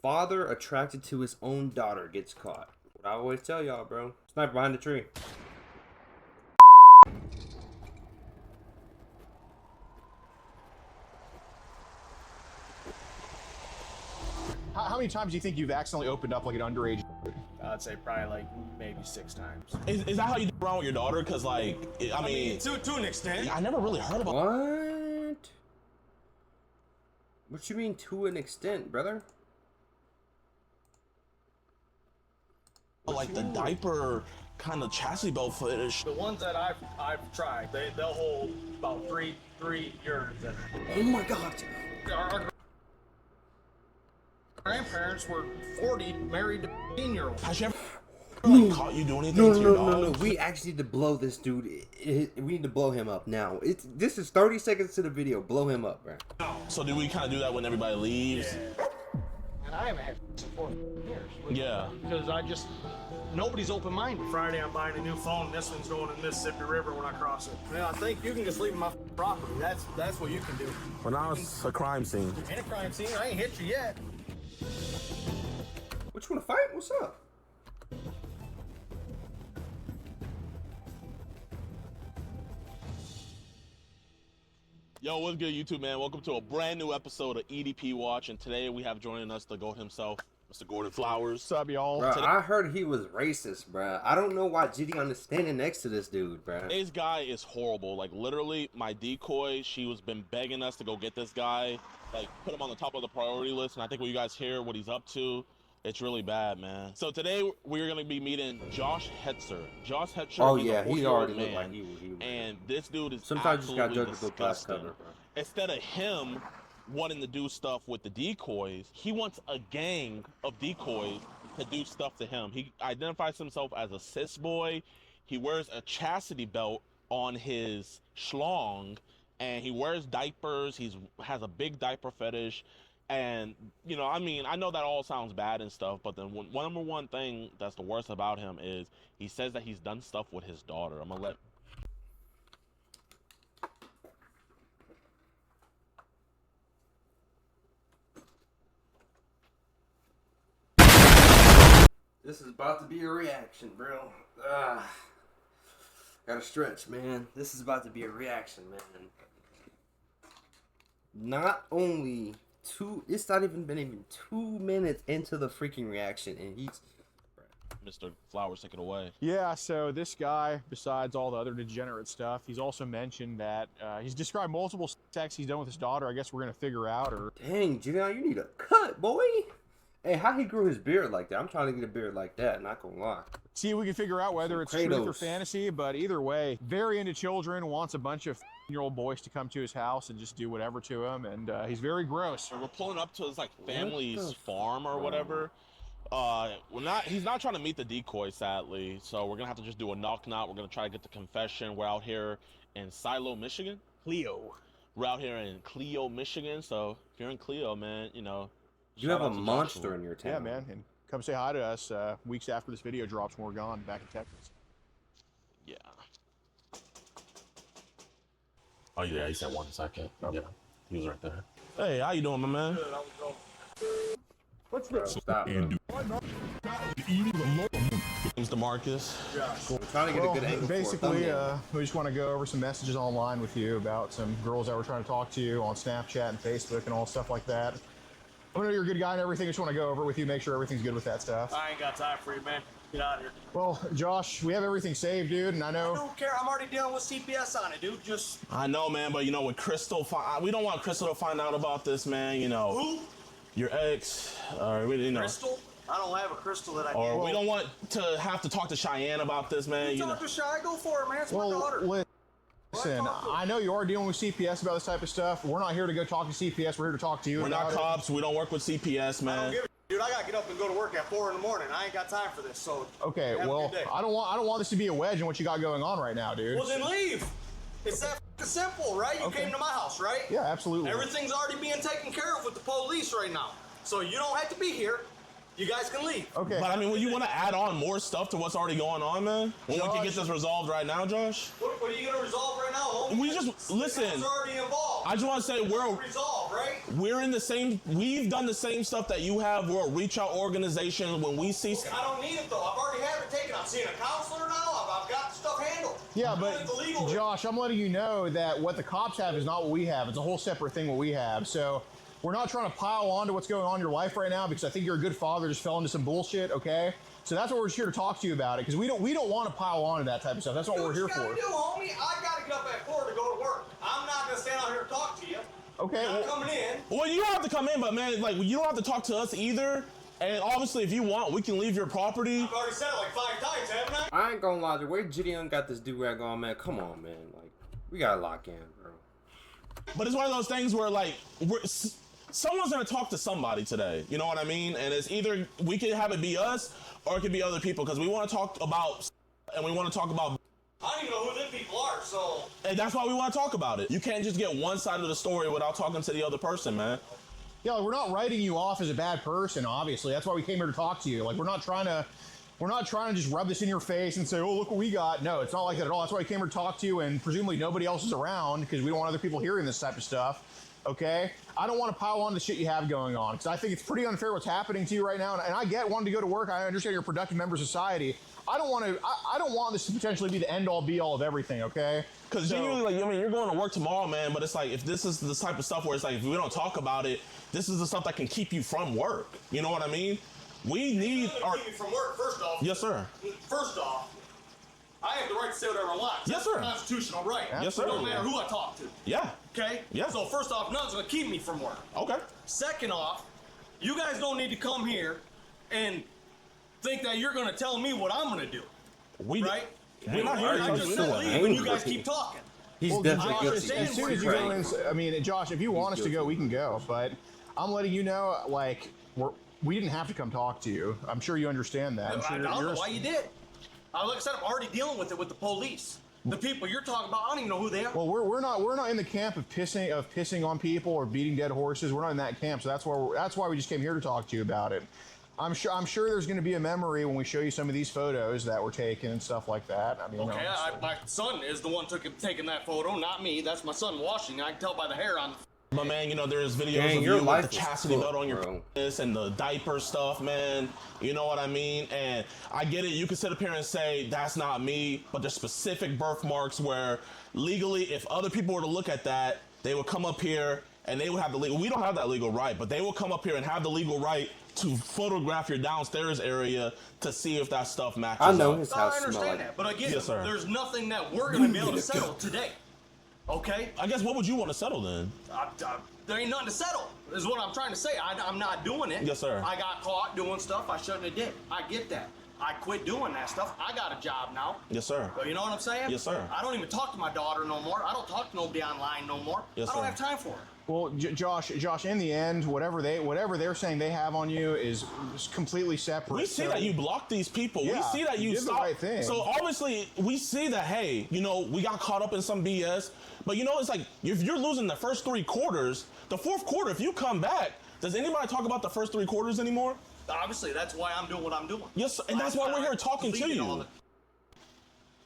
Father attracted to his own daughter gets caught. What I always tell y'all, bro. Sniper behind the tree. How many times do you think you've accidentally opened up like an underage? I'd say probably like maybe 6 times. Is that how you do around with your daughter? Because like, I mean, to an extent. I never really heard about. What? What you mean to an extent, brother? Like the diaper kind of chastity belt footage. The ones that I've tried, they'll hold about three urines in it. Oh my god. Our grandparents were 40, married to 15-year-olds. Has she ever like, caught you doing anything to your dog? No. We actually need to blow this dude. We need to blow him up now. This is 30 seconds to the video. Blow him up, bro. So do we kind of do that when everybody leaves? Yeah. And I haven't had in 4 years. Yeah. Because nobody's open-minded. Friday I'm buying a new phone. This one's going in the Mississippi River when I cross it. Man, I think you can just leave my property. That's what you can do. Well, now it's a crime scene. Ain't a crime scene. I ain't hit you yet. What, you wanna fight? What's up? Yo, what's good, YouTube, man? Welcome to a brand new episode of EDP Watch, and today we have joining us the GOAT himself, Mr. Gordon Flowers. What's up, y'all? Bro, I heard he was racist, bro. I don't know why Gideon is standing next to this dude, bro. This guy is horrible. Like, literally, my decoy, she was been begging us to go get this guy, like, put him on the top of the priority list, and I think when you guys hear what he's up to, it's really bad, man. So today, we're going to be meeting Josh Hetzer. Josh Hetzer Oh, is yeah, a he 40-year-old already looked man, like he was. and this dude is Sometimes you just absolutely gotta judge the book by its disgusting. cover, bro. Instead of him wanting to do stuff with the decoys, he wants a gang of decoys to do stuff to him. He identifies himself as a cis boy. He wears a chastity belt on his schlong, and he wears diapers. Has a big diaper fetish. And, you know, I mean, I know that all sounds bad and stuff, but then number one thing that's the worst about him is he says that he's done stuff with his daughter. I'm gonna let... This is about to be a reaction, bro. Gotta stretch, man. This is about to be a reaction, man. Not only it's not even been 2 minutes into the freaking reaction, and he's... Mr. Flowers, take it away. Yeah, so this guy, besides all the other degenerate stuff, he's also mentioned that he's described multiple sex he's done with his daughter. I guess we're going to figure out, or... Dang, Gideon, you need a cut, boy. Hey, how he grew his beard like that? I'm trying to get a beard like that, not gonna lie. See if we can figure out whether it's truth or fantasy, but either way, very into children, wants a bunch of year-old boys to come to his house and just do whatever to him, and he's very gross. We're pulling up to his like family's farm or whatever. He's not trying to meet the decoy, sadly, so we're gonna have to just do a knock. We're gonna try to get the confession. We're out here in Silo, Michigan. We're out here in Clio, Michigan, so if you're in Clio, man, you know, you have a monster in your town. Yeah, man, and come say hi to us weeks after this video drops when we're gone back in Texas. Yeah. Oh yeah, he said 1 second. Yeah, he was right there. Hey, how you doing, my man? What's this? Stop, bro. Name's DeMarcus. We're trying to get a good angle Basically, for a we just want to go over some messages online with you about some girls that were trying to talk to you on Snapchat and Facebook and all stuff like that. I know you're a good guy and everything. I just want to go over with you, make sure everything's good with that stuff. I ain't got time for you, man. Get out of here. Well, Josh, we have everything saved, dude, and I know... I don't care. I'm already dealing with CPS on it, dude. Just... I know, man, but you know, with Crystal, we don't want Crystal to find out about this, man. You know, Who? Your ex, or you know, Crystal? I don't have a crystal that I or need. we don't want to have to talk to Cheyenne about this, man. You talk to Shy, go for it, man. It's my daughter. Listen, I know you are dealing with CPS about this type of stuff. We're not here to go talk to CPS. We're here to talk to you. We're not cops. We don't work with CPS, I man. don't give a dude. I gotta get up and go to work at 4 in the morning. I ain't got time for this. So okay, well, I don't want this to be a wedge in what you got going on right now, dude. Well, then leave. It's that simple, right? You came to my house, right? Yeah, absolutely. Everything's already being taken care of with the police right now. So you don't have to be here. You guys can leave. Okay. But I mean, you want to add on more stuff to what's already going on, man? When we can get this resolved right now, Josh? What are you gonna resolve right now, homie? We just listen. It's already involved. I just want to say Resolve, right? we're in the same. We've done the same stuff that you have. We're a reach out organization. When we see, I don't need it though. I've already had it taken. I'm seeing a counselor now. I've got the stuff handled. Yeah, I'm but doing it the legal way. Josh, I'm letting you know that what the cops have is not what we have. It's a whole separate thing what we have. So we're not trying to pile on to what's going on in your life right now because I think you're a good father just fell into some bullshit, okay? So that's what we're just here to talk to you about it because we don't want to pile on to that type of stuff. That's not what we're here What you for. gotta do, homie? I gotta get up at 4 to go to work. I'm not gonna stand out here and talk to you. Okay, I'm well, coming in. well, you don't have to come in, but man, like you don't have to talk to us either. And obviously, if you want, we can leave your property. I've already said it like 5 times, haven't I? I ain't gonna lie, the way Gideon got this do-rag on, man, come on, man. Like, we gotta lock in, bro. But it's one of those things where like someone's gonna talk to somebody today. You know what I mean? And it's either we could have it be us or it could be other people because we want to talk about and we want to talk about. I don't even know who them people are, so. And that's why we want to talk about it. You can't just get one side of the story without talking to the other person, man. yeah, like, we're not writing you off as a bad person, obviously. That's why we came here to talk to you. Like, we're not trying to just rub this in your face and say, oh, look what we got. No, it's not like that at all. That's why we came here to talk to you, and presumably nobody else is around because we don't want other people hearing this type of stuff. Okay? I don't want to pile on the shit you have going on because I think it's pretty unfair what's happening to you right now. And I get wanting to go to work. I understand you're a productive member of society. I don't want this to potentially be the end all be all of everything, okay? Because genuinely, like, I mean, you're going to work tomorrow, man, but it's like, if this is the type of stuff where it's like, if we don't talk about it, this is the stuff that can keep you from work. You know what I mean? We need our... Keep me from work, first off. Yes, sir. First off, I have the right to say whatever I want. Yes, That's sir. a constitutional right. Yes, sir. No matter who I talk to. Yeah. Okay? Yeah. So first off, nothing's gonna keep me from work. Okay. Second off, you guys don't need to come here and think that you're gonna tell me what I'm gonna do. Right? We're not here I to just tell said you. leave and you guys keep talking. He's Well, definitely Josh, guilty. as soon as you go in, I mean, Josh, if you want us to go, we can go. But I'm letting you know, like, we didn't have to come talk to you. I'm sure you understand that. I'm I sure don't know why you did. Like I said, I'm already dealing with it with the police. The people you're talking about, I don't even know who they are. Well, we're not in the camp of pissing on people or beating dead horses. We're not in that camp, so that's why we just came here to talk to you about it. I'm sure there's going to be a memory when we show you some of these photos that were taken and stuff like that. I mean, Okay, my son is the one taking that photo, not me. That's my son washing. I can tell by the hair on the. But man, you know, there's videos Dang, of your you with life the is chastity belt cooked, on your bro. penis and the diaper stuff, man. You know what I mean? And I get it. You can sit up here and say, that's not me. But there's specific birthmarks where legally, if other people were to look at that, they would come up here and they would have the legal, we don't have that legal right, but they will come up here and have the legal right to photograph your downstairs area to see if that stuff matches I know up. his I house smell understand like. that, but again, Yes, sir. there's nothing that we're gonna be able to settle today. Okay? I guess what would you want to settle then? There ain't nothing to settle, is what I'm trying to say. I'm not doing it. Yes, sir. I got caught doing stuff I shouldn't have did. I get that. I quit doing that stuff. I got a job now. Yes, sir. You know what I'm saying? Yes, sir. I don't even talk to my daughter no more. I don't talk to nobody online no more. Yes, I don't sir. have time for it. Well, Josh, in the end, whatever they're saying they have on you is completely separate. We see So- that you block these people. Yeah, we see that you you did the stop. right thing. So obviously, we see that, hey, you know, we got caught up in some BS. But you know, it's like, if you're losing the first 3 quarters, the fourth quarter, if you come back, does anybody talk about the first 3 quarters anymore? Obviously, that's why I'm doing what I'm doing. Yes, sir, and that's why we're here talking to Leaving all you. the-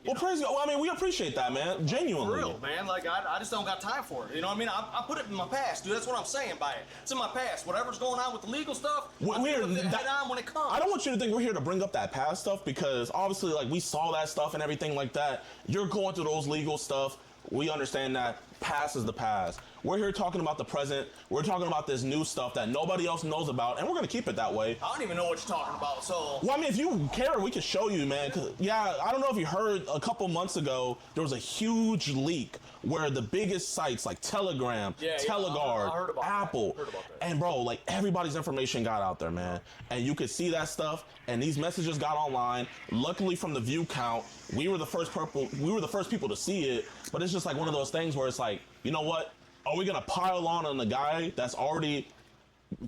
Well, praise God. Well, I mean, we appreciate that, man. Genuinely. For real, man. Like, I just don't got time for it. You know what I mean? I put it in my past, dude. That's what I'm saying by it. It's in my past. Whatever's going on with the legal stuff, I'm We're- going to that- head on when it comes. I don't want you to think we're here to bring up that past stuff because obviously, like, we saw that stuff and everything like that. You're going through those legal stuff. We understand that. Past is the past. We're here talking about the present. We're talking about this new stuff that nobody else knows about, and we're gonna keep it that way. I don't even know what you're talking about, so... Well, I mean, if you care, we can show you, man. 'Cause, yeah, I don't know if you heard a couple months ago, there was a huge leak where the biggest sites like Telegram, Yeah, Teleguard, I heard about that. Apple, Heard about that. and bro, like everybody's information got out there, man. And you could see that stuff, and these messages got online. Luckily, from the view count, we were the first people to see it. But it's just like one of those things where it's like, you know what? Are we gonna pile on the guy that's already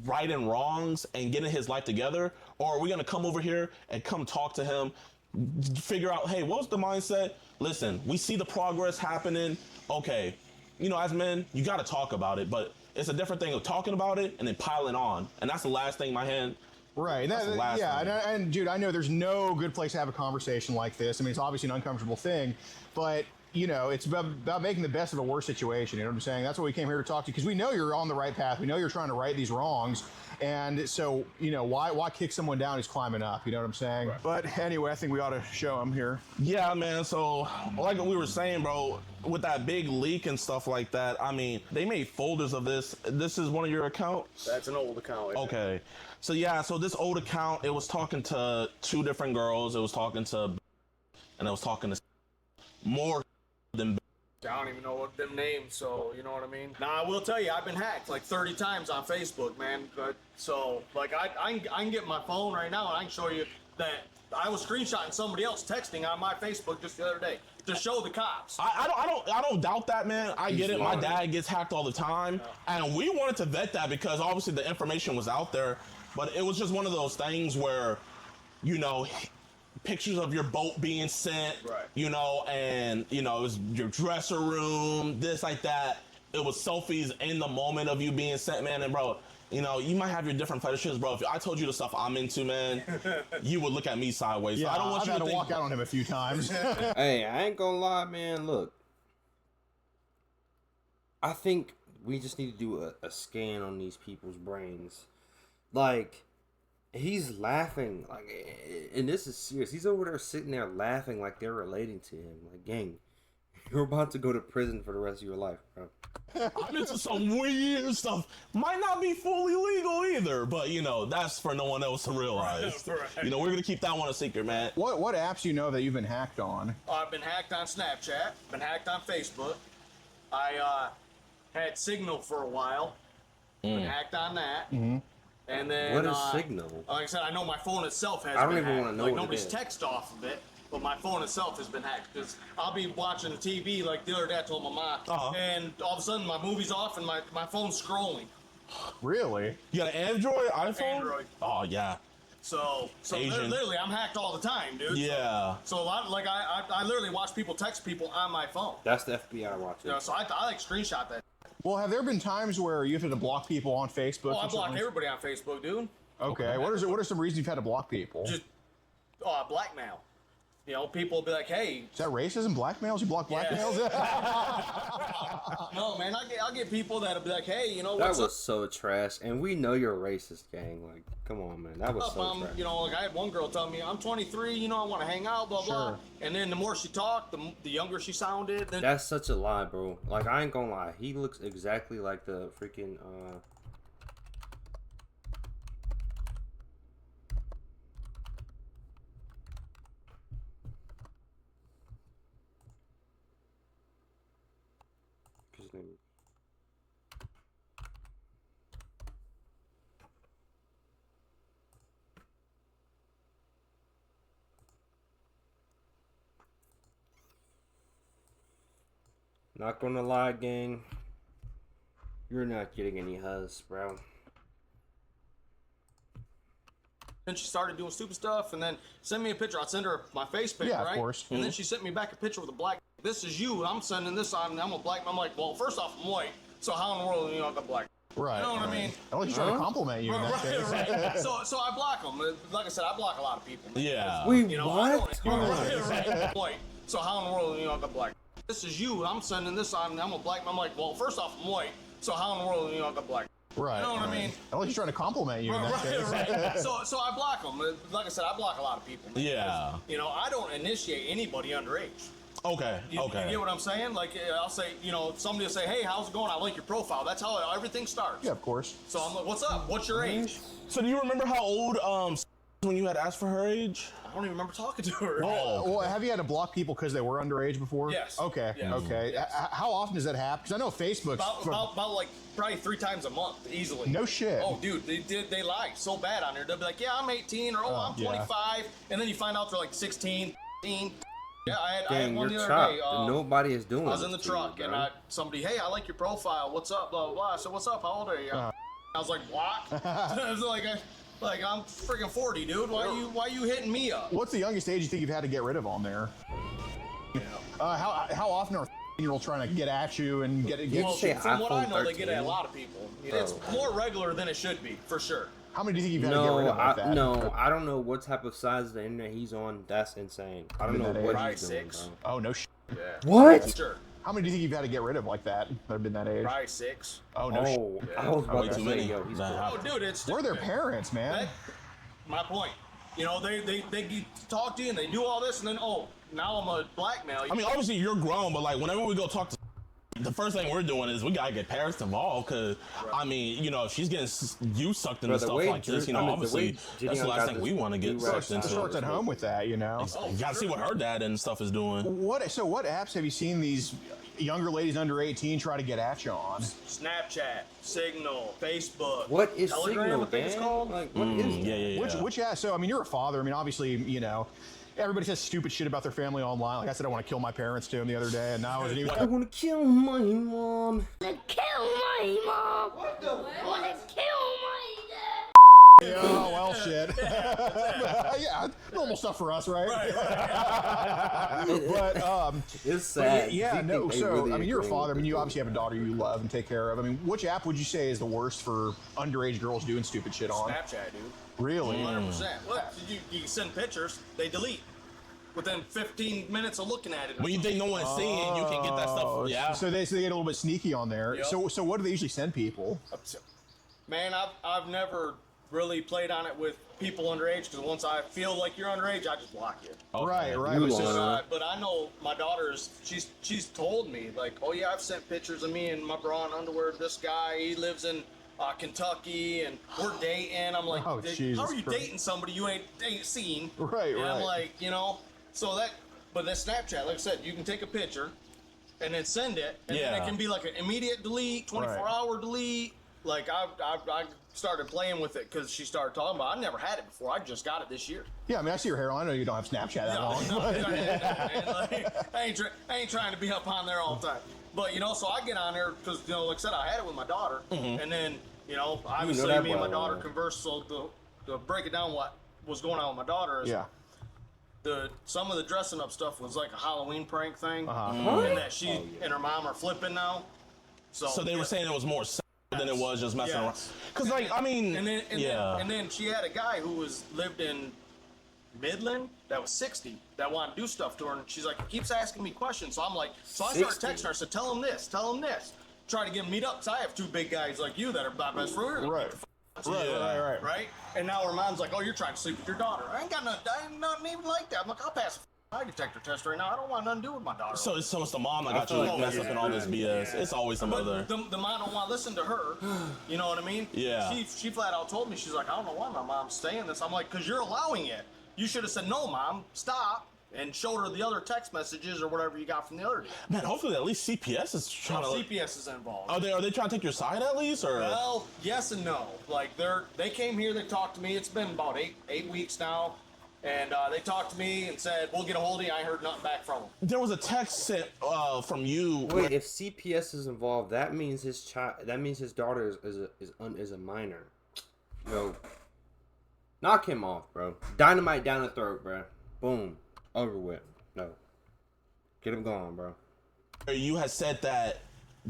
righting wrongs and getting his life together, or are we gonna come over here and come talk to him, figure out, hey, what's the mindset? Listen, we see the progress happening. Okay, you know, as men, you got to talk about it, but it's a different thing of talking about it and then piling on, and that's the last thing my hand. Right. That's the last yeah, thing. and dude, I know there's no good place to have a conversation like this. I mean, it's obviously an uncomfortable thing, but you know, it's about making the best of a worse situation. You know what I'm saying? That's what we came here to talk to you, because we know you're on the right path. We know you're trying to right these wrongs. And so, you know, why kick someone down who's climbing up? You know what I'm saying? Right. But anyway, I think we ought to show him here. Yeah, man. So, like we were saying, bro, with that big leak and stuff like that, I mean, they made folders of this. This is one of your accounts? That's an old account. Okay. So, yeah, so this old account, it was talking to 2 different girls. It was talking to, and it was talking to more than. I don't even know what them names, so you know what I mean? Now, I will tell you, I've been hacked like 30 times on Facebook, man. But so, like, I can get my phone right now and I can show you that I was screenshotting somebody else texting on my Facebook just the other day to show the cops. I don't doubt that, man. I get it. My dad gets hacked all the time, and we wanted to vet that because obviously the information was out there, but it was just one of those things where, you know, pictures of your boat being sent, right, you know, and, you know, it was your dresser room, this, like that. It was selfies in the moment of you being sent, man. And, bro, you know, you might have your different fetishes, bro. If I told you the stuff I'm into, man, you would look at me sideways. Yeah, so I don't want I've you had to to think walk out on him a few times. Hey, I ain't gonna lie, man. Look, I think we just need to do a scan on these people's brains. Like, he's laughing, like, and this is serious. He's over there sitting there laughing like they're relating to him. Like, gang, you're about to go to prison for the rest of your life, bro. I'm into some weird stuff. Might not be fully legal either, but, you know, that's for no one else to realize. Right. You know, we're gonna keep that one a secret, man. What apps you know that you've been hacked on? I've been hacked on Snapchat, been hacked on Facebook. I had Signal for a while, been hacked on that. Mm-hmm. And then What is Signal? Like I said, I know my phone itself has I don't been even hacked. wanna know Like what it nobody's is. text off of it, but my phone itself has been hacked because I'll be watching the TV like the other day. I told my mom, and all of a sudden my movie's off and my phone's scrolling. Really? You got an Android, iPhone? Android. Oh, yeah. So Asian. literally, I'm hacked all the time, dude. Yeah. So a lot, like I literally watch people text people on my phone. That's the FBI watching. You know, so I like screenshot that. Well, have there been times where you've had to block people on Facebook? Oh, I or block something? everybody on Facebook, dude. Okay. What are some reasons you've had to block people? Just blackmail. You know, people will be like, "Hey." Is that racism? Blackmails? You block blackmails? No, man. I'll get people that'll be like, "Hey, you know That what's was so trash, and we know you're a racist, gang. Like, come on, man. That was up?" so trash. You know, like I had one girl tell me, "I'm 23. You know, I want to hang out, blah blah." Sure. And then the more she talked, the younger she sounded. Then That's such a lie, bro. Like, I ain't gonna lie. He looks exactly like the freaking, his name. Not gonna lie, gang. You're not getting any huzz, bro. Then she started doing stupid stuff, and then send me a picture. I'd send her my face pic, Yeah, of right? course. And then she sent me back a picture with a black. This is you. I'm sending this on. I'm a black. I'm like, well, first off, I'm white. So how in the world, you know, I got black? Right. You know what I mean? Unless he's trying to compliment you in that case. Right. So I block them. Like I said, I block a lot of people. Yeah. Wait, You know, what? right. White. So how in the world, you know, I got black? This is you. I'm sending this on. I'm a black. I'm like, well, first off, I'm white. So how in the world, you know, I got black? Right. You know what I mean? Unless he's trying to compliment you in that case. Right. So I block them. Like I said, I block a lot of people. Yeah. You know, I don't initiate anybody underage. Okay. You Okay. get what I'm saying? Like, I'll say, you know, somebody will say, "Hey, how's it going? I like your profile." That's how everything starts. Yeah, of course. So I'm like, "What's up? What's your age?" So do you remember how old when you had asked for her age? I don't even remember talking to her. Oh. Well, have you had to block people because they were underage before? Yes. Okay. Yes. Okay. How often does that happen? Because I know Facebook's About like probably 3 times a month, easily. no shit. Oh, dude, they lie so bad on there. They'll be like, "Yeah, I'm 18," or "Oh, I'm yeah. 25," and then you find out they're like 16, 15. Yeah, I had Dang, one you're the other chopped. day. Nobody is doing I was this in the to you, truck bro. and somebody, "Hey, I like your profile. What's up?" Blah blah blah. I said, "What's up? How old are you?" I was like, "What?" I was like I'm freaking 40, dude. Why you hitting me up? What's the youngest age you think you've had to get rid of on there? How often are year-olds trying to get at you and get? Well, say from what I iPhone know, they get 13. at a lot of people. It's more regular than it should be, for sure. How many do you think you've had to get rid No, of like that? no, I don't know what type of size of the internet he's on. That's insane. I don't know that what age. he's doing, Probably 6. bro. Oh no. Yeah. What? Sure. How many do you think you've had to get rid of like that have been that age? Probably 6. Oh no. Oh, Yeah. I was about Way to too say, many. yo, he's Nah. Oh, dude, it's Where are their stupid. parents, man? That- my point. You know, they talk to you and they do all this, and then now I'm a blackmail you. I mean, obviously you're grown, but like whenever we go talk to, the first thing we're doing is we gotta get parents involved, because I mean, you know, if she's getting you sucked into Bro, the stuff way like this, you know, I mean, the obviously way that's the Gideon last got thing this we want to get new sucked rap into. Starts at home with that, you know. You gotta see what her dad and stuff is doing. What apps have you seen these younger ladies under 18 try to get at you on? Snapchat, Signal, Facebook. What is Telegram, Signal, I think it's man? called. Like, what is that? Yeah. Which so I mean, you're a father. I mean, obviously, you know, everybody says stupid shit about their family online. Like I said, I want to kill my parents to him the other day, and now I wasn't even. I want to kill my mom. Wanna kill my mom. Wanna kill my dad. Yeah, oh, well, shit. Yeah, normal stuff for us, right? But It's sad. yeah, You no. think they So really I mean, you're a agree father. I with mean, you this. obviously have a daughter you love and take care of. I mean, which app would you say is the worst for underage girls doing stupid shit on? Snapchat, dude. Really? 100%. Look, you send pictures, they delete within 15 minutes of looking at it. When you think no one's seeing, you can get that Oh, stuff. Yeah. So they get a little bit sneaky on there. Yep. So what do they usually send people? Man, I've never really played on it with people underage, because once I feel like you're underage, I just block you. Right. You But so- are. But I know my daughter's. She's told me, like, oh yeah, I've sent pictures of me in my bra and underwear. This guy, he lives in Kentucky, and we're dating. I'm like, Oh, how Jesus are you Christ. dating somebody you ain't seen? Right, and right. I'm like, you know, so that. But that Snapchat, like I said, you can take a picture and then send it, and then Yeah. it can be like an immediate delete, 24-hour delete. Like I started playing with it because she started talking about it. I never had it before. I just got it this year. Yeah, I mean, I see your hairline. I know you don't have Snapchat that long. I ain't trying to be up on there all the time. But you know, so I get on there because like I said, I had it with my daughter, and then obviously that me and my well. daughter conversed. So to break it down, what was going on with my daughter is Yeah. some of the dressing up stuff was like a Halloween prank thing, Uh-huh. and that she and her mom are flipping now. So they were saying it was more sex than it was just messing around. Yes. Cause like I mean, And then she had a guy who lived in Midland that was 60 that wanted to do stuff to her, and she's like, keeps asking me questions. So I'm like, so I started 60? texting her. I said, tell him this. Try to get him meet up, because I have two big guys like you that are my best friends. Right. Right. Right? And now her mom's like, oh, you're trying to sleep with your daughter. I ain't nothing even like that. I'm like, I'll pass a lie detector test right now. I don't want nothing to do with my daughter. so it's the mom that got feel you like messed that's up in all this BS. It's always the mother. But the mom don't want to listen to her. You know what I mean? Yeah. She flat out told me, she's like, I don't know why my mom's saying this. I'm like, because you're allowing it. You should have said, no, mom, stop, and showed her the other text messages or whatever you got from the other day. Man, hopefully at least CPS is trying to. CPS is involved. Are they trying to take your side at least, or? Well, yes and no. Like they came here, they talked to me. It's been about eight weeks now, and they talked to me and said, we'll get a hold of you. I ain't heard nothing back from them. There was a text sent from you. Wait, if CPS is involved, that means his child. That means his daughter is a minor. Yo, knock him off, bro. Dynamite down the throat, bro. Boom, over with. No, get him going, bro. You had said that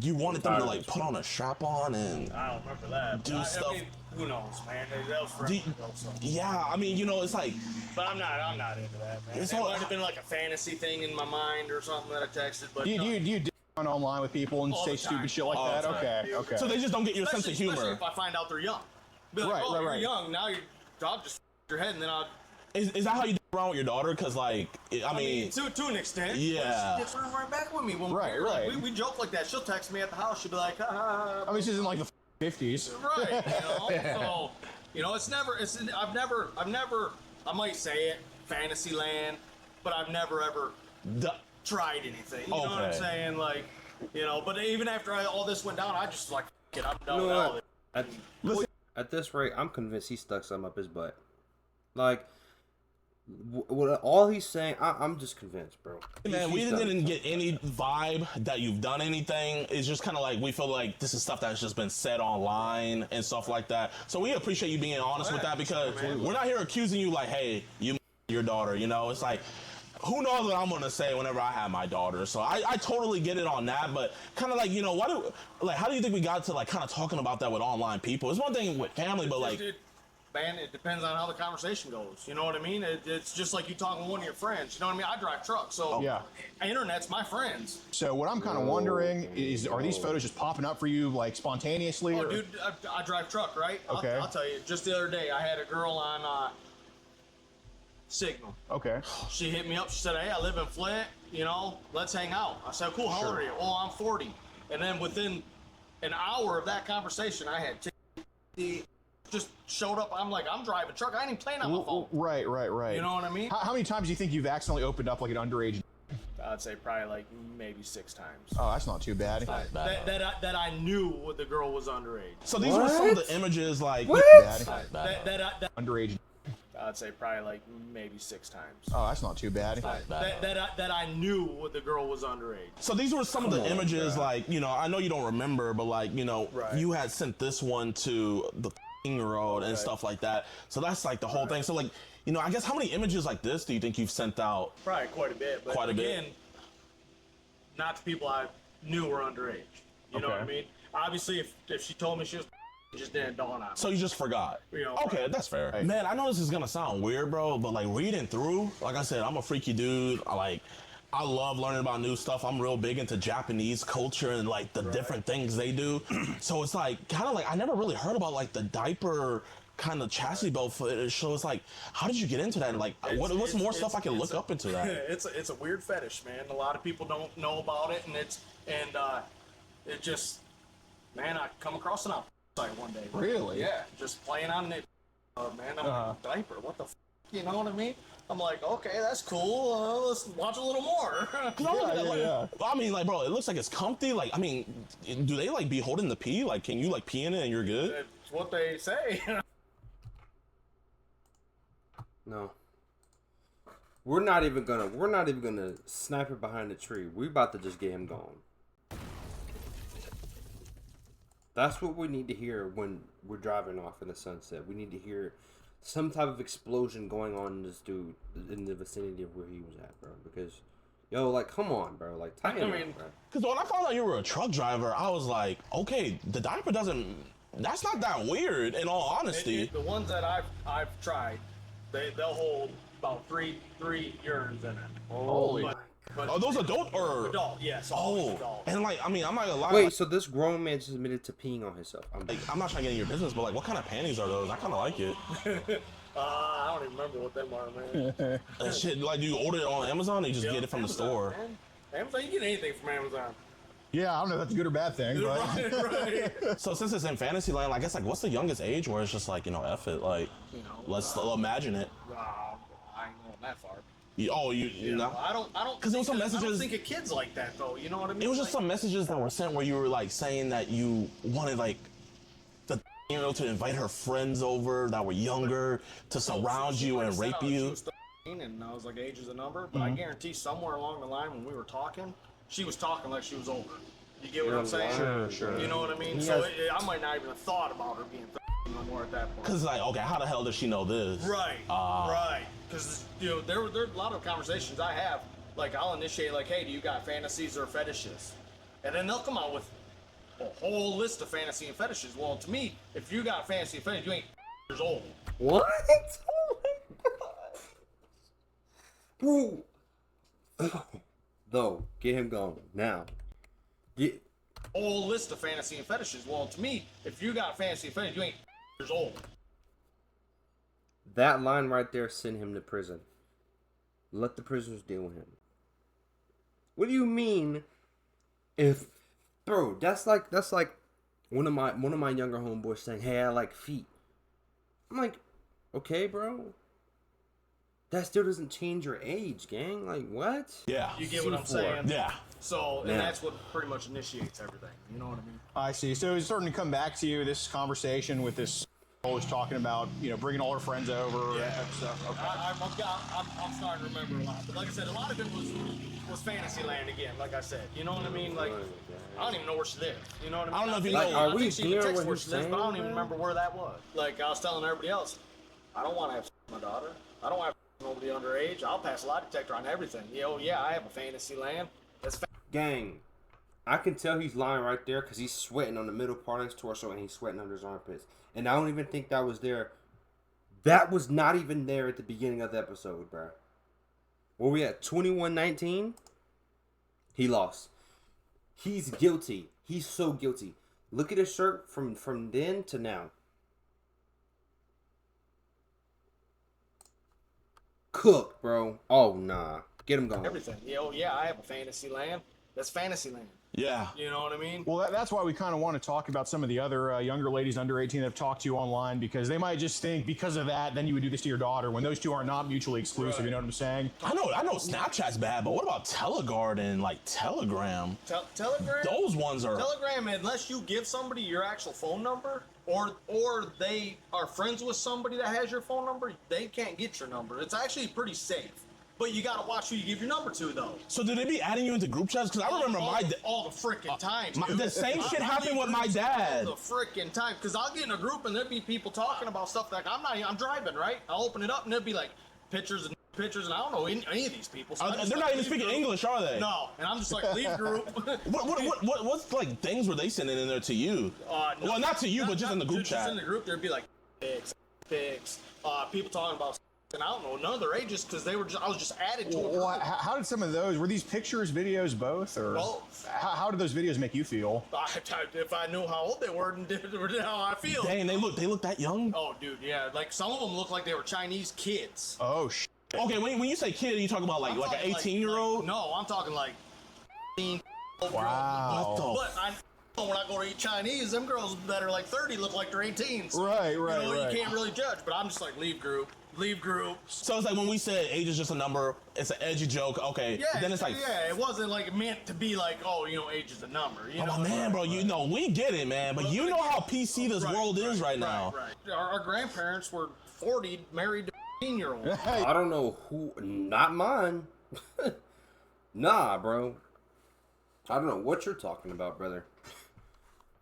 you wanted them to like put on a strap on and. I don't remember that. Do stuff. I mean, who knows, man? That was forever Do- ago, so. Yeah, I mean, it's like But I'm not into that, man. It's It all- might have been like a fantasy thing in my mind or something that I texted, but Do you dig around online with people and All say the time. stupid shit like All that? the time. Okay. so they just don't get your sense of especially humor. if I find out they're young. Be like, Right, oh, right, you're right. young, now I'll just your head and then I'll Is that how you do around with your daughter? Cause like I mean, to an extent. Yeah. She gets right back with me when Right, we're like, right. we joke like that. She'll text me at the house. She'll be like, I mean, this isn't like the 50s. right, So, I've never, I might say it, Fantasyland, but I've never ever the, tried anything. You know what I'm Okay. saying? Like, but even after all this went down, I just like, I'm done You with know all of what? it. At this rate, I'm convinced he stuck something up his butt. Like, what all he's saying, I'm just convinced, bro. man, we He's done didn't get any vibe that you've done anything. It's just kind of like we feel like this is stuff that's just been said online and stuff like that. So we appreciate you being honest with that, because we're not here accusing you like, hey, you your daughter. It's like, who knows what I'm gonna say whenever I have my daughter. So I totally get it on that, but kind of like, how do you think we got to like kind of talking about that with online people? It's one thing with family, but like, Dude, man, it depends on how the conversation goes. You know what I mean? It's just like you talking to one of your friends. You know what I mean? I drive trucks, so Yeah. internet's my friends. So what I'm kind of wondering is, are these photos just popping up for you like spontaneously? Oh, or- dude, I drive truck, right? Okay. I'll tell you. Just the other day, I had a girl on Signal. Okay. She hit me up. She said, "Hey, I live in Flint. You know, let's hang out." I said, "Cool. How old are you?" "Oh, I'm 40." And then within an hour of that conversation, I had just showed up. I'm like, I'm driving truck. I ain't even playing on my phone. Right. You know what I mean? How many times do you think you've accidentally opened up like an underage? I'd say probably like maybe 6 times. Oh, that's not too bad. That I knew the girl was underage. So these were some of the images, like That Underage. I'd say probably like maybe 6 times. Oh, that's not too bad. That I knew the girl was underage. So these were some of the images, like, you know, I know you don't remember, but like, you know, Right. you had sent this one to the year-old and stuff like that. So that's like the whole thing. So like, you know, I guess how many images like this do you think you've sent out? Probably quite a bit. But Quite a bit. again, not to people I knew were underage. You know what I Okay. mean? Obviously, if she told me she was, it just didn't dawn on me. So you just forgot. You know, Okay, that's fair. Right. Man, I know this is gonna sound weird, bro, but like reading through, like I said, I'm a freaky dude. I love learning about new stuff. I'm real big into Japanese culture and like the different things they do. So it's like kind of like I never really heard about like the diaper kind of chastity belt footage. So it's like, how did you get into that? And like, what's more stuff I can look up into that? It's a weird fetish, man. A lot of people don't know about it, and it just, man, I come across it on site one day. Really? Yeah, just playing on it. Man, I'm in a diaper. What the? You know what I mean? I'm like, okay, that's cool. Let's watch a little more. 'Cause I'm looking at, like, I mean, like, bro, it looks like it's comfy. Like, I mean, do they like be holding the pee? Like, can you like pee in it and you're good? That's what they say. No. We're not even gonna snipe it behind the tree. We're about to just get him gone. That's what we need to hear when we're driving off in the sunset. We need to hear some type of explosion going on in this dude in the vicinity of where he was at, bro. Because, yo, like, come on, bro. Like, tighten I mean, up, bro. Because when I found out you were a truck driver, I was like, okay, the diaper doesn't. That's not that weird. In all honesty, The ones that I've tried, they'll hold about three urines in it. Holy. But are those adult or adult? Yes. always Oh, adult. and like, I mean, I'm not gonna lie. Wait, so this grown man just admitted to peeing on himself. Like, I'm not trying to get in your business, but like, what kind of panties are those? I kind of like it. I don't even remember what them are, man. And shit, like, do you order it on Amazon? Or you just get it from Amazon, the store. man. Amazon, you get anything from Amazon. Yeah, I don't know if that's a good or bad thing, but right. So since it's in fantasy land, I guess like, what's the youngest age where it's just like, you know, F it, like, let's imagine it. I ain't going that far. You know. I don't. 'Cause there was some I don't messages- think of kids like that though. You know what I mean? It was just Like, some messages that were sent where you were like saying that you wanted like the to invite her friends over that were younger to surround she you might and have said rape she you. was 13, and I was like, age is a number, but I guarantee somewhere along the line when we were talking, she was talking like she was older. You get what I'm saying? Sure. You know what I mean? He So has- I might not even have thought about her being 13 no more at that point. Cause like, okay, how the hell does she know this? Right. Right. Because there are a lot of conversations I have. Like I'll initiate like, hey, do you got fantasies or fetishes? And then they'll come out with a whole list of fantasy and fetishes. Well, to me, if you got fantasy and fetish, you ain't years old. What? Oh my god. Bro. Though, get him going. Now. Get Whole list of fantasy and fetishes. Well, to me, if you got fantasy and fetish, you ain't years old. that line right there, send him to prison. Let the prisoners deal with him. What do you mean if bro, that's like one of my younger homeboys saying, "Hey, I like feet." I'm like, "Okay, bro. That still doesn't change your age, gang. Like, what?" Yeah. You get what I'm C4. saying? Yeah. So, and Yeah. that's what pretty much initiates everything. You know what I mean? I see. So it's starting to come back to you, this conversation with this always talking about, bringing all her friends over and stuff. Okay. I'm starting to remember a lot. But like I said, a lot of it was Fantasyland again, like I said. You know what I mean? Like, I don't even know where she lives. You know what I mean? I don't know if you think- know- I Are we think she even hearing texted what where he's she lives, but I saying, don't even man? remember where that was. Like, I was telling everybody else, I don't want to have sex with my daughter. I don't want to have nobody underage. I'll pass a lie detector on everything. Yeah, I have a Fantasyland. That's Gang, I can tell he's lying right there because he's sweating on the middle part of his torso and he's sweating under his armpits. And I don't even think that was there That was not even there at the beginning of the episode, bro. Where we at 21-19? He lost. He's guilty. He's so guilty. Look at his shirt from then to now. Cooked, bro. Oh, nah. Get him going. Everything. Yeah, I have a fantasy land. That's fantasy land. Yeah. You know what I mean? Well, that's why we kind of want to talk about some of the other younger ladies under 18 that have talked to you online, because they might just think because of that, then you would do this to your daughter when those two are not mutually exclusive. Right. You know what I'm saying? I know Snapchat's bad, but what about Teleguard and like Telegram? Telegram. Those ones are. Telegram, unless you give somebody your actual phone number, or they are friends with somebody that has your phone number, they can't get your number. It's actually pretty safe. But you gotta watch who you give your number to, though. So do they be adding you into group chats? Because I remember all the freaking time. the same shit happened with my dad. All the freaking time, because I'll get in a group and there'd be people talking about stuff like I'm driving, right? I'll open it up and there'd be like pictures, and I don't know any of these people. So They're not even speaking English, are they? No, and I'm just like, leave group. What's like things were they sending in there to you? No, well, not to you, but just in the group just chat. in the group, there'd be like pics, people talking about, and I don't know, none of their ages, because I was just added to a Well, group. how did some of those, were these pictures, videos, both? Or Both. How did those videos make you feel? If I knew how old they were and how I feel. Dang, they look that young. Oh, dude, yeah. Like, some of them look like they were Chinese kids. Oh, shit. Okay, when you say kid, you talking about like I'm an talking 18-year-old? No, I'm talking like 15. Wow. What the But I know when I go to eat Chinese, them girls that are like 30 look like they're 18. So, Right. You can't really judge. But I'm just like, leave group. So it's like when we said age is just a number, it's an edgy joke. Okay, Yeah, then it's like, it wasn't like meant to be like, oh, age is a number. You know? oh man, bro, we get it, man. But you know how PC this world is right now. Right. Our grandparents were 40, married to 15-year-old. I don't know who. Not mine. Nah, bro. I don't know what you're talking about, brother.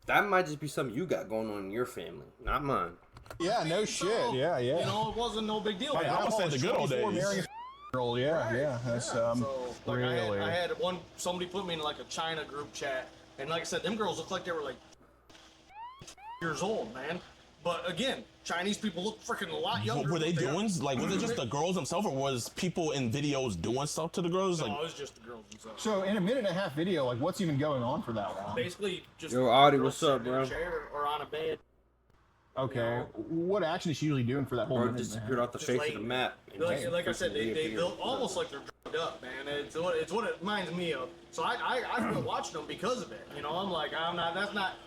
That might just be something you got going on in your family, not mine. Yeah, no shit. Yeah. You know, it wasn't no big deal. Hey, I would say the good old days. Marrying a girl, yeah. That's So, like, really. I had somebody put me in like a China group chat, and like I said, them girls looked like they were like years old, man. But again, Chinese people look freaking a lot younger. Were they doing like was it just the girls themselves, or was people in videos doing stuff to the girls? Like, No, it was just the girls themselves. So in a minute and a half video, like what's even going on for that long? Basically, just Yo, Audie, girls what's up, sitting in a bro? chair or on a bed. Okay. What action is she usually doing for that whole Bro minute? disappeared off the Just face like- of the map. Like I said, they built almost like they're drugged up, man. It's what it reminds me of. So I quit watching them because of it. You know, I'm like,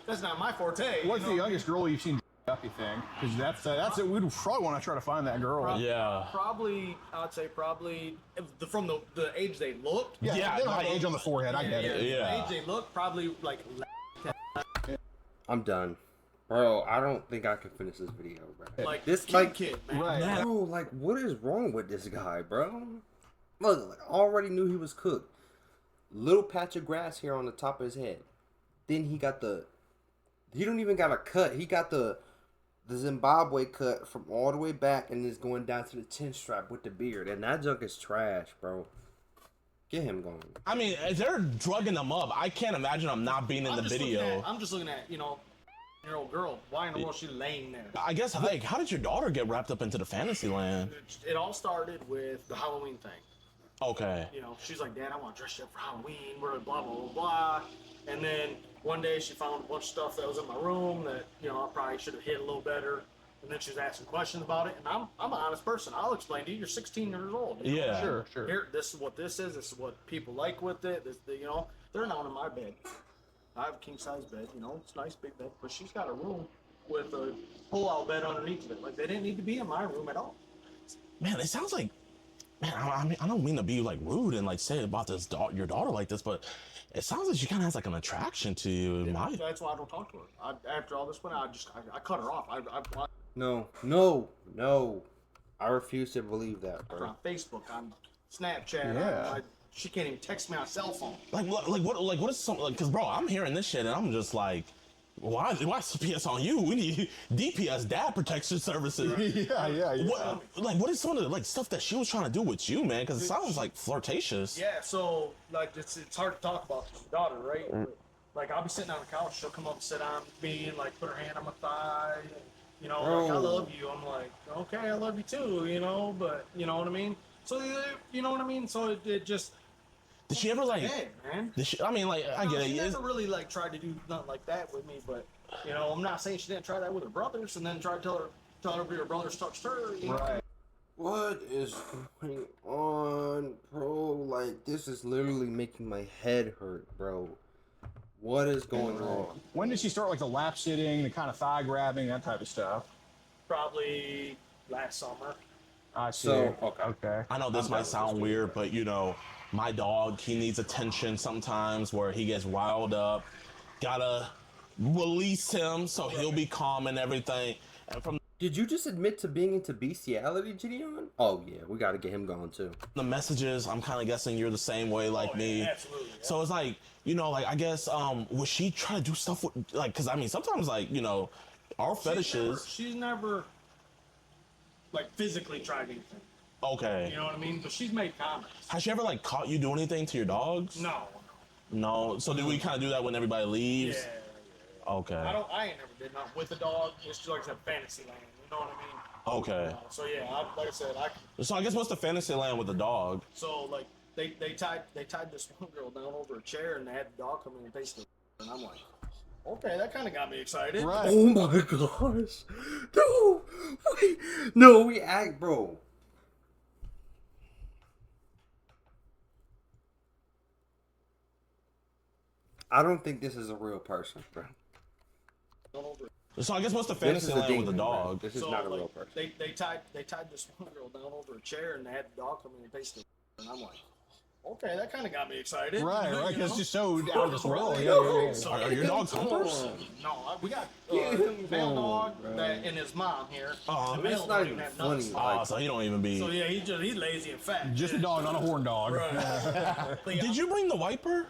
that's not my forte. What's you the know? youngest girl you've seen up, you think? Because that's it. We'd probably want to try to find that girl. yeah. Probably, I'd say from the age they looked. Yeah, they don't have age on the forehead. I get it. Yeah. The age they looked, probably like. I'm done. Bro, I don't think I can finish this video, bro. Like this, kid, man. Right. Bro, like, what is wrong with this guy, bro? Look, like, I already knew he was cooked. Little patch of grass here on the top of his head. Then he don't even got a cut. He got the Zimbabwe cut from all the way back and is going down to the chin strap with the beard. And that junk is trash, bro. Get him going. I mean, if they're drugging them up, I can't imagine them not being in the video. I'm just looking at, year old girl. Why in the world is she laying there? I guess, like, how did your daughter get wrapped up into the fantasy land? It all started with the Halloween thing. Okay. She's like, Dad, I want to dress you up for Halloween, blah, blah, blah, blah, blah. And then one day she found a bunch of stuff that was in my room that, I probably should have hid a little better. And then she was asking questions about it. And I'm an honest person. I'll explain to you. You're 16 years old. Yeah. Sure. Here, this is what this is. This is what people like with it. They're not in my bed. I have a king-size bed, it's a nice big bed. But she's got a room with a pull-out bed underneath of it. Like, they didn't need to be in my room at all. Man, it sounds like, man, I mean, I don't mean to be like rude and like say about your daughter like this, but it sounds like she kind of has like an attraction to you. That's why I don't talk to her. After all this went out, I cut her off. I No. I refuse to believe that, her bro. on Facebook, on Snapchat. Yeah. She can't even text me on cell phone. Like what is something like? Cause bro, I'm hearing this shit and I'm just like, why CPS on you? We need DPS, Dad Protection Services. yeah. What is some of the like stuff that she was trying to do with you, man? Cause it sounds like flirtatious. Yeah, so like it's hard to talk about to my daughter, right? Like I'll be sitting on the couch, she'll come up and sit on me and like put her hand on my thigh, and, You know, like, I Bro. love you. I'm like, okay, I love you too, you know, but you know what I mean? So, you know what I mean? So it just, Did she ever like? hey, man. Did she? I mean, like, I No, get it. she It's- never really like tried to do nothing like that with me, but you know, I'm not saying she didn't try that with her brothers and then try to tell her her brothers touched her. You know? What is going on, bro? Like, this is literally making my head hurt, bro. What is going on? When did she start like the lap sitting, the kind of thigh grabbing, that type of stuff? Probably last summer. I see. So, Okay. I know this might sound weird, but you know, my dog, he needs attention sometimes where he gets riled up. Gotta release him so he'll be calm and everything. And from Did you just admit to being into bestiality, Gideon? Oh, yeah, we gotta get him gone, too. the messages, I'm kind of guessing you're the same way like me. Yeah, absolutely. Yeah. So it's like, you know, like, I guess, would she try to do stuff with, like, because I mean, sometimes, like, you know, our fetishes. She's never like physically tried anything. Okay. You know what I mean? But she's made comments. Has she ever, like, caught you doing anything to your dogs? No. No. So do we kind of do that when everybody leaves? Yeah. Okay. I ain't never did nothing with the dog. It's just like I said, fantasy land. You know what I mean? Okay. So yeah, like I said, So I guess what's the fantasy land with the dog? so like they tied this one girl down over a chair and they had the dog come in and face the and I'm like, okay, that kind of got me excited. Right. Oh my gosh. No, wait. No, we act, bro. I don't think this is a real person, bro. So I guess what's the This is fantasy a land with the demon, bro. dog? This is So, not a like, real person. They tied this one girl down over a chair and they had the dog come in and face the and I'm like, okay, that kind of got me excited. Right, you right. know? Because it's just so out of this world. Yeah, No. yeah, yeah. So, Are your dogs hunters? No, we got Get him male home, dog bro. that, and his mom here. Uh-huh. The male It's don't not even even have funny. nuts. Oh, so he don't even be. So yeah, he's lazy and fat. Just a dog, not a horn dog. Did you bring the wiper?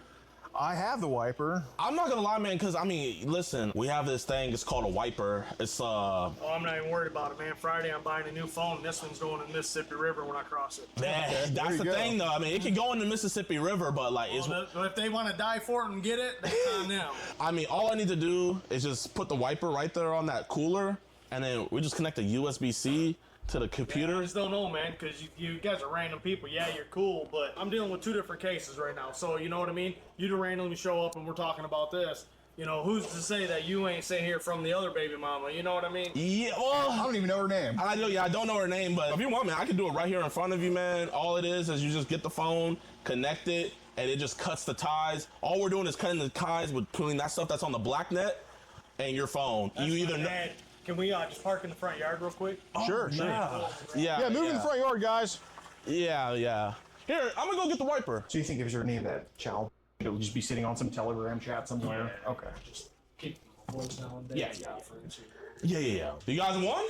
I have the wiper. I'm not gonna lie, man, because I mean, listen, we have this thing. It's called a wiper. It's Oh, I'm not even worried about it, man. Friday, I'm buying a new phone. And this one's going in the Mississippi River when I cross it. man, that's you the go. thing, though. I mean, it can go in the Mississippi River, but like, it's. Well, if they want to die for it and get it, that's on them. I mean, all I need to do is just put the wiper right there on that cooler, and then we just connect a USB-C to the I computer. just don't know, man, because you guys are random people. Yeah, you're cool, but I'm dealing with two different cases right now. So, you know what I mean? You do randomly show up and we're talking about this. You know, who's to say that you ain't sitting here from the other baby mama? You know what I mean? Yeah, I well, don't even know her name. I don't know her name, but if you want, man, I can do it right here in front of you, man. All it is you just get the phone, connect it, and it just cuts the ties. All we're doing is cutting the ties between that stuff that's on the black net and your phone. You either know. Dad, can we just park in the front yard real quick? Sure, sure. Yeah, Move in the front yard, guys. Yeah. Here, I'm gonna go get the wiper. So you think if you're name that child, it would just be sitting on some Telegram chat somewhere? Okay. Just keep the voice down. Yeah. Yeah. You guys won?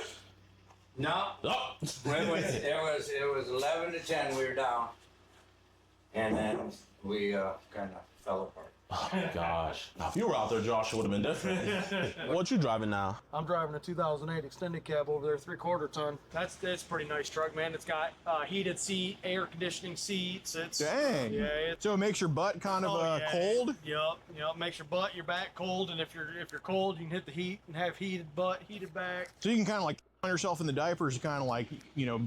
No, Oh. it was 11 to 10. We were down, and then we kind of fell apart. Oh, gosh. Now, if you were out there, Josh, it would have been different. What you driving now? I'm driving a 2008 extended cab over there, 3/4 ton. That's a pretty nice truck, man. It's got heated seat, air conditioning seats. It's Dang. Yeah. It's So it makes your butt kind of cold? Yep. Makes your butt, your back cold, and if you're cold, you can hit the heat and have heated butt, heated back. So you can kind of like on yourself in the diapers, kind of like, you know,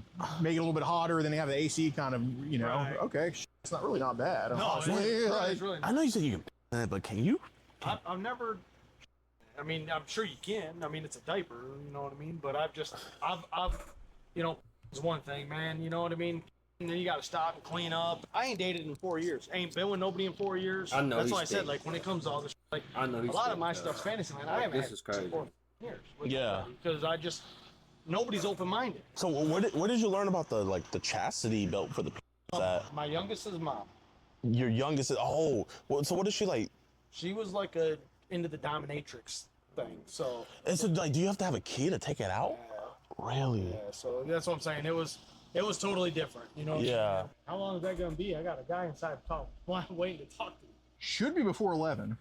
make it a little bit hotter, then they have the AC kind of, you know. Right. Okay. It's not really not bad. No, honestly. it's Like, really. I know you said you can, but can you? I've never. I mean, I'm sure you can. I mean, it's a diaper, you know what I mean. But I've, you know, it's one thing, man. You know what I mean. And then you got to stop and clean up. I ain't dated in 4 years. Ain't been with nobody in 4 years. I know That's he's why I said, fake. like, when it comes to all this, like, I know a he's lot of fake, my though. stuff's fantasy land. I Like, haven't this had is crazy. 4 years. Yeah. Because nobody's open-minded. So where did you learn about the chastity belt for the that My youngest is mom. your youngest is? Oh, well, so what is she like? She was like into the dominatrix thing. So Is it like, do you have to have a key to take it out? Really? yeah, so that's what I'm saying. It was totally different. You know. Yeah. How long is that gonna be? I got a guy inside waiting to talk to me. should be before 11.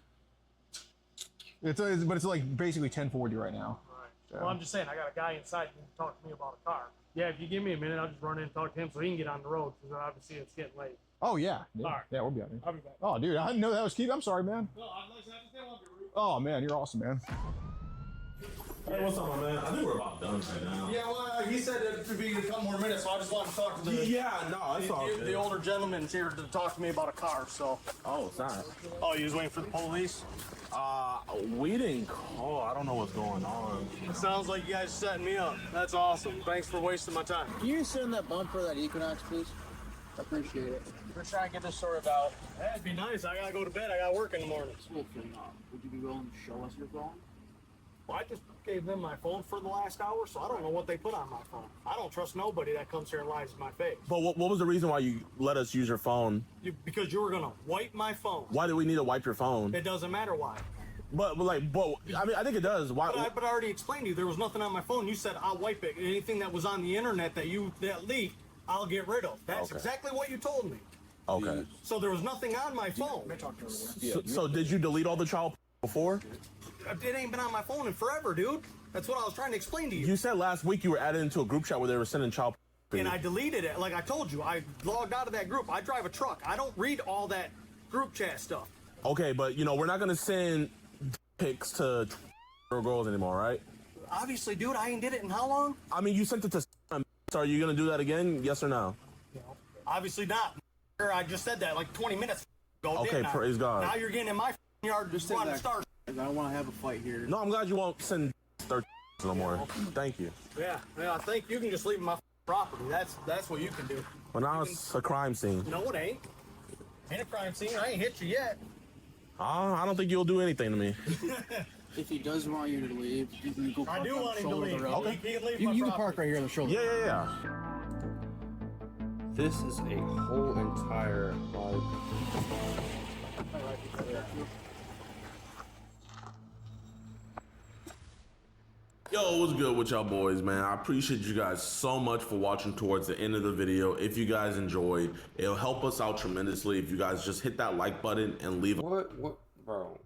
But it's like basically 10:40 right now. Right. Well, I'm just saying, I got a guy inside who can talk to me about a car. Yeah, if you give me a minute, I'll just run in and talk to him so he can get on the road because obviously it's getting late. Oh yeah. Yeah, All right. yeah, we'll be out here. I'll be back. Oh dude, I didn't know that was Keith. I'm sorry, man. No, I just didn't want to be rude. Oh man, you're awesome, man. Hey, what's up, my man? I think we're about done right now. Yeah, well, he said it would be a couple more minutes, so I just wanted to talk to the It's all the older gentleman's here to talk to me about a car. So, Oh, it's not. oh, you was waiting for the police? We didn't call. I don't know what's going on. It sounds like you guys setting me up. That's awesome. Thanks for wasting my time. Can you send that bumper of that Equinox, please? I appreciate it. We're trying to get this sorted out. That'd be nice. I gotta go to bed. I got work in the morning. Would you be willing to show us your phone? Well, I just gave them my phone for the last hour, so I don't know what they put on my phone. I don't trust nobody that comes here and lies in my face. But what was the reason why you let us use your phone? Because you were gonna wipe my phone. Why do we need to wipe your phone? It doesn't matter why. But I mean, I think it does. Why? But I already explained to you there was nothing on my phone. You said I'll wipe it. Anything that was on the internet that leaked, I'll get rid of. That's Okay. exactly what you told me. Okay. So there was nothing on my phone. So did you delete all the child before? It ain't been on my phone in forever, dude. That's what I was trying to explain to you. You said last week you were added into a group chat where they were sending child. And I deleted it. Like I told you, I logged out of that group. I drive a truck. I don't read all that group chat stuff. Okay, but we're not gonna send pics to girls anymore, right? Obviously, dude, I ain't did it in how long? I mean, you sent it to. So are you gonna do that again? Yes or no? Obviously not. I just said that like 20 minutes ago. Okay, didn't I? praise God. Now you're getting in my yard just wanting to start. I don't want to have a fight here. No, I'm glad you won't send 13 no more. Thank you. Yeah, I think you can just leave my property. That's what you can do. But now it's a crime scene. No, it ain't. Ain't a crime scene. I ain't hit you yet. I don't think you'll do anything to me. If he does want you to leave, you can go park I do on want the him to shoulder of leave. the road. He can leave You my can property. park right here on the shoulder. Yeah. This is a whole entire like. Yo, what's good with y'all boys, man? I appreciate you guys so much for watching towards the end of the video. If you guys enjoyed, it'll help us out tremendously if you guys just hit that like button and leave. What, bro?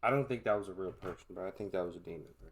I don't think that was a real person, but I think that was a demon, bro.